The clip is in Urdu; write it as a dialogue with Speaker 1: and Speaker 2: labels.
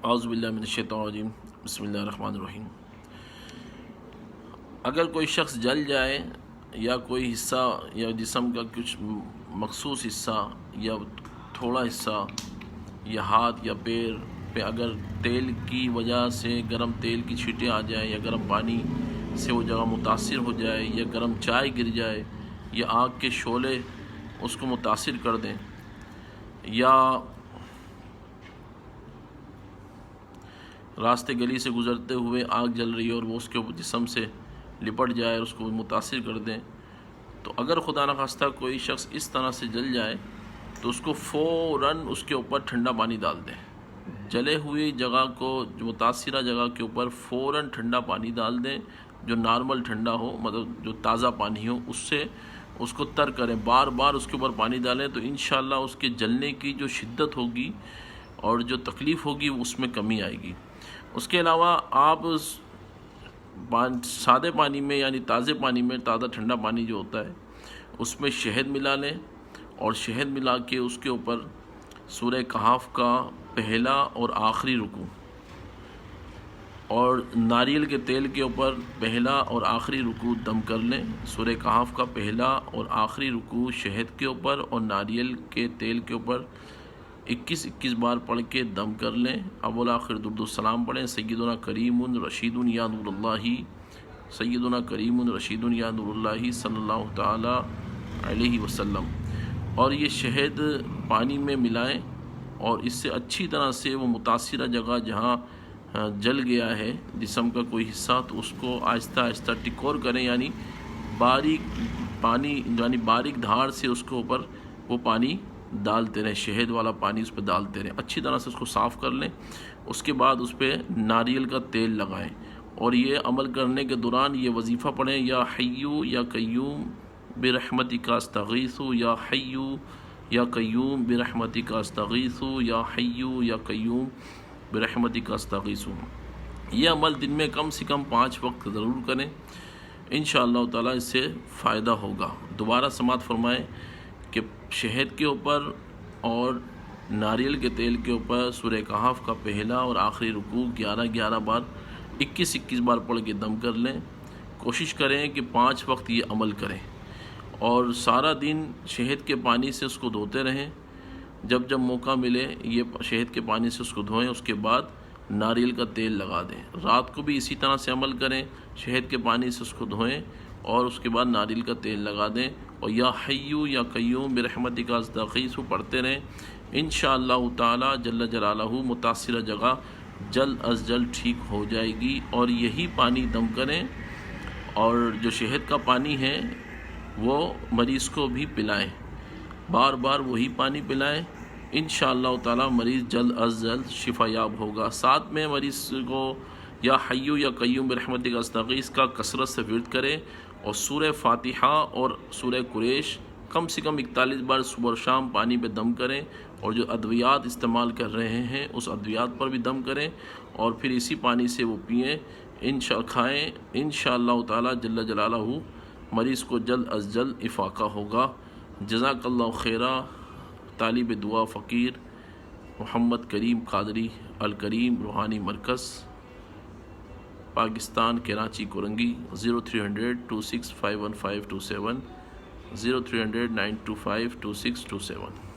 Speaker 1: اعوذ باللہ من الشیطان الرجیم، بسم اللہ الرحمن الرحیم۔ اگر کوئی شخص جل جائے یا کوئی حصہ یا جسم کا کچھ مخصوص حصہ یا تھوڑا حصہ یا ہاتھ یا پیر پہ اگر تیل کی وجہ سے گرم تیل کی چھینٹیں آ جائیں یا گرم پانی سے وہ جگہ متاثر ہو جائے یا گرم چائے گر جائے یا آگ کے شعلے اس کو متاثر کر دیں یا راستے گلی سے گزرتے ہوئے آگ جل رہی ہے اور وہ اس کے جسم سے لپٹ جائے اور اس کو متاثر کر دیں، تو اگر خدا نخواستہ کوئی شخص اس طرح سے جل جائے تو اس کو فوراً اس کے اوپر ٹھنڈا پانی ڈال دیں۔ جلے ہوئی جگہ کو، جو متاثرہ جگہ کے اوپر فوراً ٹھنڈا پانی ڈال دیں، جو نارمل ٹھنڈا ہو، مطلب جو تازہ پانی ہو، اس سے اس کو تر کریں، بار بار اس کے اوپر پانی ڈالیں تو انشاءاللہ اس کے جلنے کی جو شدت ہوگی اور جو تکلیف ہوگی اس میں کمی آئے گی۔ اس کے علاوہ آپ سادے پانی میں یعنی تازہ پانی میں، تازہ ٹھنڈا پانی جو ہوتا ہے اس میں شہد ملا لیں اور شہد ملا کے اس کے اوپر سورہ کہف کا پہلا اور آخری رکوع اور ناریل کے تیل کے اوپر پہلا اور آخری رکوع دم کر لیں۔ سورہ کہف کا پہلا اور آخری رکوع شہد کے اوپر اور ناریل کے تیل کے اوپر 21 بار پڑھ کے دم کر لیں۔ اول آخر درود السلام پڑھیں، سیدنا کریم رشید یا نور اللہ، سیدنا کریم رشید یا نور اللہ صلی اللہ تعالی علیہ وسلم، اور یہ شہد پانی میں ملائیں اور اس سے اچھی طرح سے وہ متاثرہ جگہ جہاں جل گیا ہے جسم کا کوئی حصہ، تو اس کو آہستہ آہستہ ٹکور کریں، یعنی باریک پانی، یعنی باریک دھار سے اس کے اوپر وہ پانی ڈالتے رہیں، شہد والا پانی اس پہ ڈالتے رہیں، اچھی طرح سے اس کو صاف کر لیں۔ اس کے بعد اس پہ ناریل کا تیل لگائیں اور یہ عمل کرنے کے دوران یہ وظیفہ پڑھیں، یا حیو یا قیوم برحمتک استغیث، یا حیو یا قیوم برحمتک استغیث، یا حیو یا قیوم برحمتک استغیث۔ یہ عمل دن میں کم سے کم 5 وقت ضرور کریں، انشاءاللہ تعالیٰ اس سے فائدہ ہوگا۔ دوبارہ سماعت فرمائیں کہ شہد کے اوپر اور ناریل کے تیل کے اوپر سورہ کہف کا پہلا اور آخری رکوع 11 بار 21 بار پڑھ کے دم کر لیں۔ کوشش کریں کہ 5 وقت یہ عمل کریں اور سارا دن شہد کے پانی سے اس کو دھوتے رہیں، جب موقع ملے یہ شہد کے پانی سے اس کو دھوئیں، اس کے بعد ناریل کا تیل لگا دیں۔ رات کو بھی اسی طرح سے عمل کریں، شہد کے پانی سے اس کو دھوئیں اور اس کے بعد ناریل کا تیل لگا دیں اور یا حیو یا قیوم برحمتک استغیث پڑھتے رہیں۔ انشاءاللہ تعالی جل جلالہ متاثرہ جگہ جلد از جلد ٹھیک ہو جائے گی، اور یہی پانی دم کریں اور جو شہد کا پانی ہے وہ مریض کو بھی پلائیں، بار بار وہی پانی پلائیں، انشاءاللہ تعالی مریض جلد از جلد شفا یاب ہوگا۔ ساتھ میں مریض کو یا حیو یا قیوم برحمتک استغیث کا کثرت سے ورد کرے اور سورہ فاتحہ اور سورہ قریش کم سے کم 41 بار صبح اور شام پانی پہ دم کریں، اور جو ادویات استعمال کر رہے ہیں اس ادویات پر بھی دم کریں اور پھر اسی پانی سے وہ پئیں، کھائیں، انشاءاللہ تعالی جل جلالہ مریض کو جلد از جلد افاقہ ہوگا۔ جزاک اللہ خیرہ۔ طالب دعا فقیر محمد کریم قادری الکریم روحانی مرکز، پاکستان، کراچی، کورنگی، 0300 26 51527 0300 925 2627۔